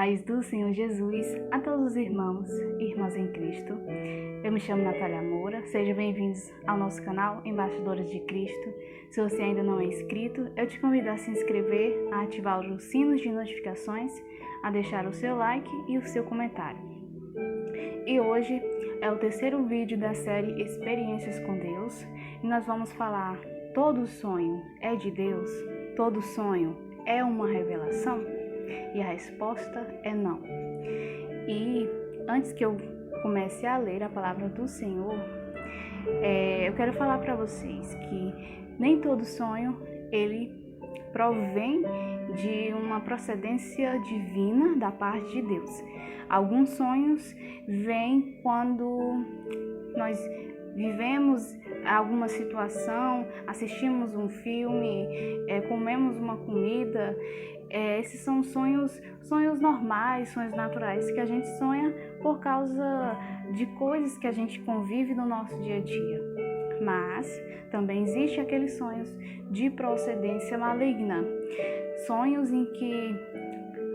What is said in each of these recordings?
paz do Senhor Jesus a todos os irmãos e irmãs em Cristo. Eu me chamo Natália Moura, sejam bem-vindos ao nosso canal Embaixadores de Cristo. Se você ainda não é inscrito, eu te convido a se inscrever, a ativar os sinos de notificações, a deixar o seu like e o seu comentário. E hoje é o terceiro vídeo da série Experiências com Deus e nós vamos falar: todo sonho é de Deus? Todo sonho é uma revelação? E a resposta é não. E antes que eu comece a ler a palavra do Senhor, eu quero falar para vocês que nem todo sonho ele provém de uma procedência divina da parte de Deus. Alguns sonhos vêm quando nós vivemos alguma situação, assistimos um filme, comemos uma comida. Esses são sonhos normais, sonhos naturais que a gente sonha por causa de coisas que a gente convive no nosso dia a dia. Mas também existem aqueles sonhos de procedência maligna, sonhos em que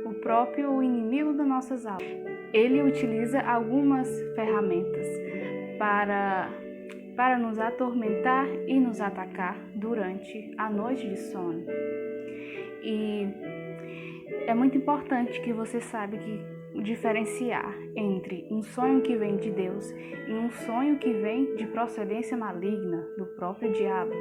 o próprio inimigo das nossas almas, ele utiliza algumas ferramentas para nos atormentar e nos atacar durante a noite de sono. E é muito importante que você saiba diferenciar entre um sonho que vem de Deus e um sonho que vem de procedência maligna do próprio diabo.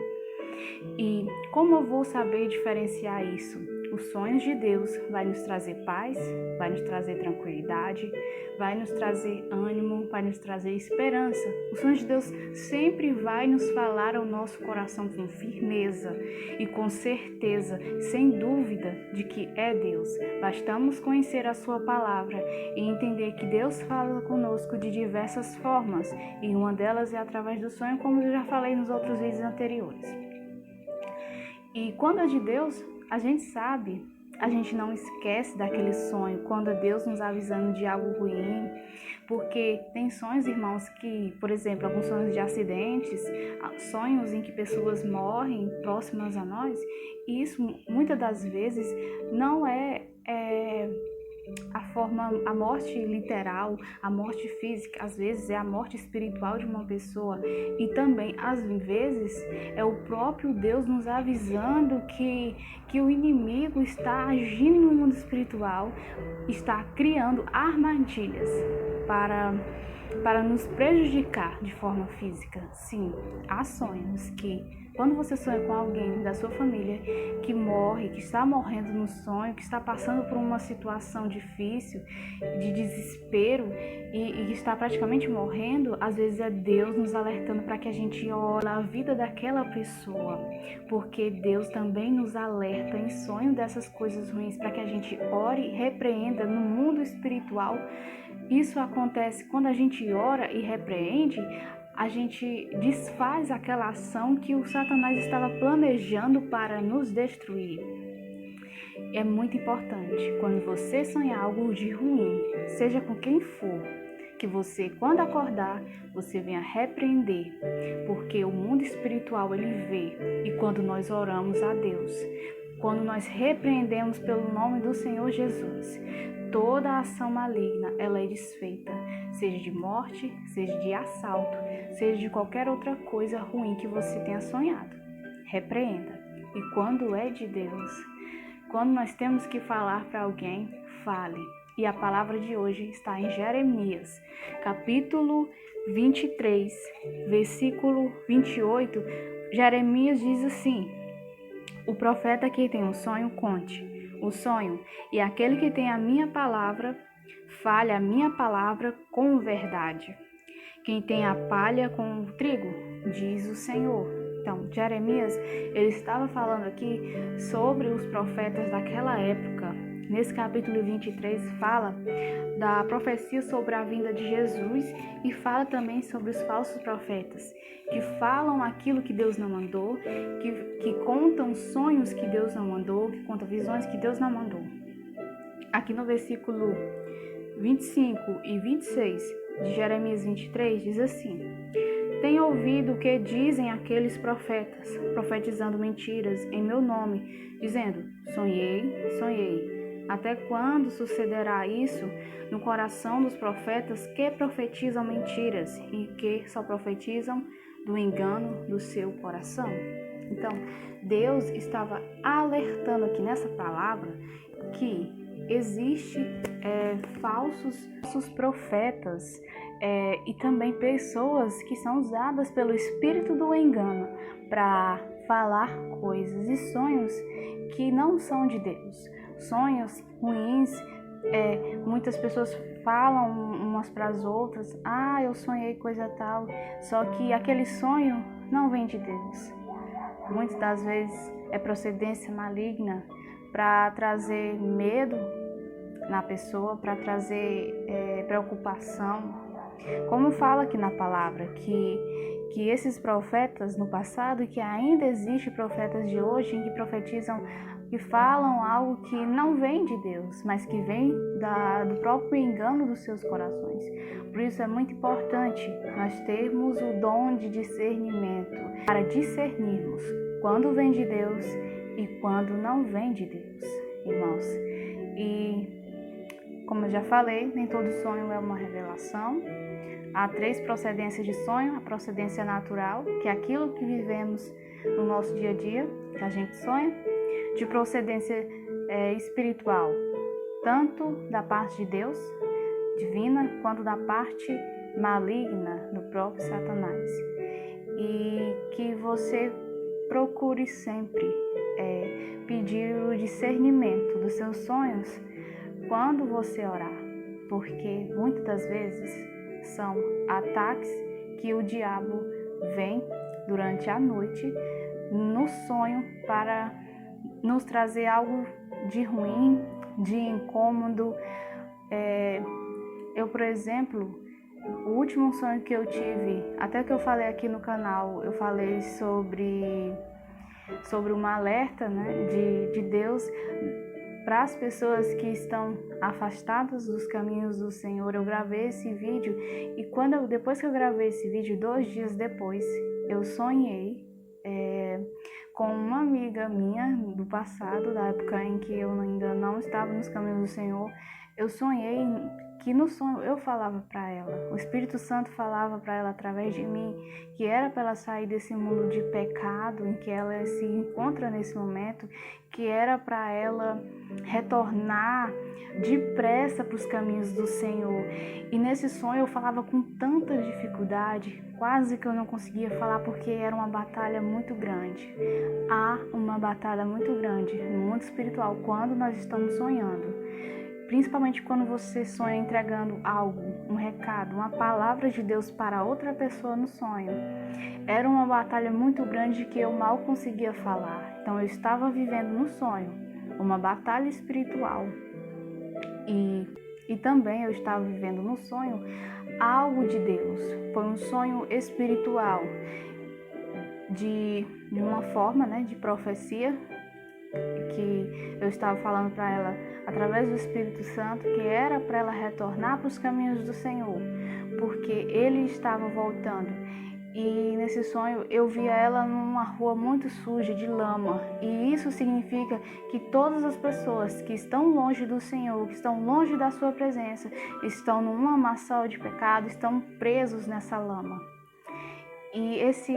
E como eu vou saber diferenciar isso? Os sonhos de Deus vai nos trazer paz, vai nos trazer tranquilidade, vai nos trazer ânimo, vai nos trazer esperança. Os sonhos de Deus sempre vai nos falar ao nosso coração com firmeza e com certeza, sem dúvida, de que é Deus. Bastamos conhecer a sua palavra e entender que Deus fala conosco de diversas formas, e uma delas é através do sonho, como eu já falei nos outros vídeos anteriores. E quando é de Deus, a gente sabe, a gente não esquece daquele sonho, quando é Deus nos avisando de algo ruim, porque tem sonhos, irmãos, que, por exemplo, alguns sonhos de acidentes, sonhos em que pessoas morrem próximas a nós, e isso muitas das vezes não é a morte literal, a morte física, às vezes é a morte espiritual de uma pessoa, e também às vezes é o próprio Deus nos avisando que o inimigo está agindo no mundo espiritual, está criando armadilhas para nos prejudicar de forma física. Sim, há sonhos que, quando você sonha com alguém da sua família que morre, que está morrendo no sonho, que está passando por uma situação difícil, de desespero e que está praticamente morrendo, às vezes é Deus nos alertando para que a gente ore a vida daquela pessoa, porque Deus também nos alerta em sonho dessas coisas ruins, para que a gente ore e repreenda no mundo espiritual. Isso acontece quando a gente ora e repreende, a gente desfaz aquela ação que o Satanás estava planejando para nos destruir. É muito importante, quando você sonhar algo de ruim, seja com quem for, que você, quando acordar, você venha repreender, porque o mundo espiritual ele vê, e quando nós oramos a Deus, quando nós repreendemos pelo nome do Senhor Jesus, toda a ação maligna ela é desfeita, seja de morte, seja de assalto, seja de qualquer outra coisa ruim que você tenha sonhado. Repreenda. E quando é de Deus, quando nós temos que falar para alguém, fale. E a palavra de hoje está em Jeremias, capítulo 23, versículo 28. Jeremias diz assim: o profeta que tem um sonho, conte o sonho, e aquele que tem a minha palavra, fale a minha palavra com verdade. Quem tem a palha com o trigo, diz o Senhor. Então, Jeremias, ele estava falando aqui sobre os profetas daquela época. Nesse capítulo 23 fala da profecia sobre a vinda de Jesus e fala também sobre os falsos profetas, que falam aquilo que Deus não mandou, que contam sonhos que Deus não mandou, que contam visões que Deus não mandou. Aqui no versículo 25 e 26 de Jeremias 23 diz assim: tenho ouvido o que dizem aqueles profetas, profetizando mentiras em meu nome, dizendo: sonhei, sonhei. Até quando sucederá isso no coração dos profetas que profetizam mentiras e que só profetizam do engano do seu coração? Então, Deus estava alertando aqui nessa palavra que existe falsos profetas e também pessoas que são usadas pelo espírito do engano para falar coisas e sonhos que não são de Deus. Sonhos ruins, muitas pessoas falam umas para as outras, eu sonhei coisa tal, só que aquele sonho não vem de Deus. Muitas das vezes é procedência maligna para trazer medo na pessoa, para trazer preocupação. Como fala aqui na palavra, que esses profetas no passado e que ainda existem profetas de hoje que profetizam, que falam algo que não vem de Deus, mas que vem do próprio engano dos seus corações. Por isso é muito importante nós termos o dom de discernimento, para discernirmos quando vem de Deus e quando não vem de Deus, irmãos. E como eu já falei, nem todo sonho é uma revelação. Há 3 procedências de sonho: a procedência natural, que é aquilo que vivemos no nosso dia a dia, que a gente sonha; de procedência espiritual, tanto da parte de Deus, divina, quanto da parte maligna do próprio Satanás. E que você procure sempre pedir o discernimento dos seus sonhos quando você orar, porque muitas das vezes são ataques que o diabo vem durante a noite no sonho para nos trazer algo de ruim, de incômodo. Eu, por exemplo, o último sonho que eu tive, até que eu falei aqui no canal, eu falei sobre um alerta, né, de Deus para as pessoas que estão afastadas dos caminhos do Senhor. Eu gravei esse vídeo e depois que eu gravei esse vídeo, 2 dias depois, eu sonhei com uma amiga minha do passado, da época em que eu ainda não estava nos caminhos do Senhor. Eu sonhei que no sonho eu falava para ela, o Espírito Santo falava para ela através de mim, que era para ela sair desse mundo de pecado em que ela se encontra nesse momento, que era para ela retornar depressa para os caminhos do Senhor. E nesse sonho eu falava com tanta dificuldade, quase que eu não conseguia falar, porque era uma batalha muito grande. Há uma batalha muito grande no mundo espiritual quando nós estamos sonhando. Principalmente quando você sonha entregando algo, um recado, uma palavra de Deus para outra pessoa no sonho. Era uma batalha muito grande que eu mal conseguia falar. Então eu estava vivendo no sonho uma batalha espiritual. E também eu estava vivendo no sonho algo de Deus. Foi um sonho espiritual, de uma forma, né, de profecia, que eu estava falando para ela através do Espírito Santo, que era para ela retornar para os caminhos do Senhor, porque Ele estava voltando. E nesse sonho eu via ela numa rua muito suja de lama, e isso significa que todas as pessoas que estão longe do Senhor, que estão longe da sua presença, estão num lamaçal de pecado, estão presos nessa lama. E esse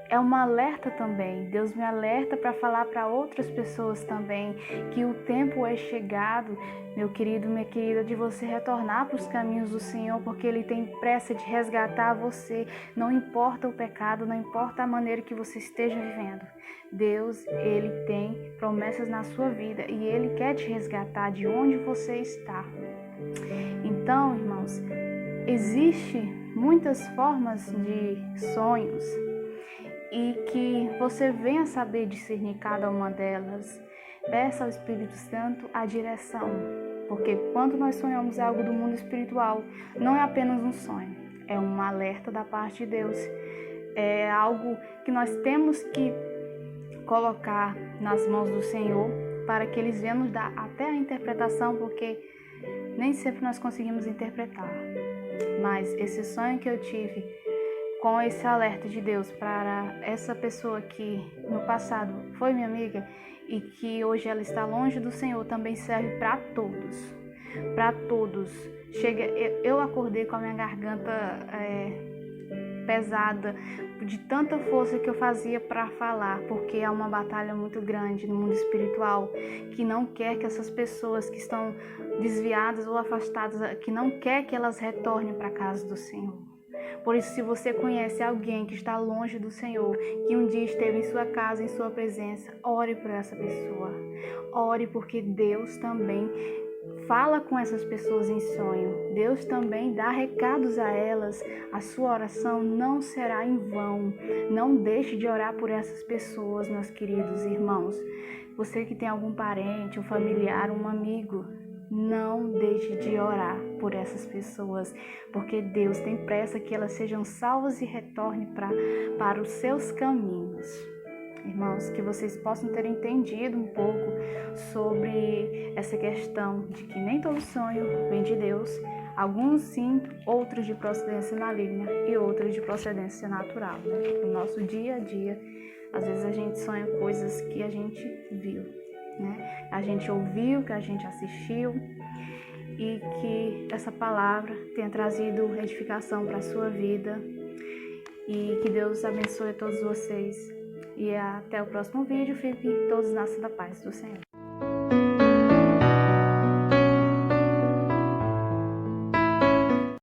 é um alerta também. Deus me alerta para falar para outras pessoas também que o tempo é chegado, meu querido, minha querida, de você retornar para os caminhos do Senhor, porque Ele tem pressa de resgatar você. Não importa o pecado, não importa a maneira que você esteja vivendo. Deus, Ele tem promessas na sua vida e Ele quer te resgatar de onde você está. Então, irmãos, existem muitas formas de sonhos, e que você venha saber discernir cada uma delas. Peça ao Espírito Santo a direção, porque quando nós sonhamos algo do mundo espiritual, não é apenas um sonho, é um alerta da parte de Deus, é algo que nós temos que colocar nas mãos do Senhor, para que Ele venha nos dar até a interpretação, porque nem sempre nós conseguimos interpretar. Mas esse sonho que eu tive, com esse alerta de Deus para essa pessoa que no passado foi, minha amiga? E que hoje ela está longe do Senhor, também serve para todos. Para todos. Eu acordei com a minha garganta pesada, de tanta força que eu fazia para falar, porque é uma batalha muito grande no mundo espiritual, que não quer que essas pessoas que estão desviadas ou afastadas, que não quer que elas retornem para a casa do Senhor. Por isso, se você conhece alguém que está longe do Senhor, que um dia esteve em sua casa, em sua presença, ore por essa pessoa. Ore, porque Deus também fala com essas pessoas em sonho. Deus também dá recados a elas. A sua oração não será em vão. Não deixe de orar por essas pessoas, meus queridos irmãos. Você que tem algum parente, um familiar, um amigo, não deixe de orar por essas pessoas, porque Deus tem pressa que elas sejam salvas e retornem para os seus caminhos. Irmãos, que vocês possam ter entendido um pouco sobre essa questão de que nem todo sonho vem de Deus, alguns sim, outros de procedência maligna e outros de procedência natural. No nosso dia a dia, às vezes a gente sonha coisas que a gente viu, né? A gente ouviu, que a gente assistiu, e que essa palavra tenha trazido edificação para a sua vida, e que Deus abençoe a todos vocês. E até o próximo vídeo. Fiquem todos na paz do Senhor.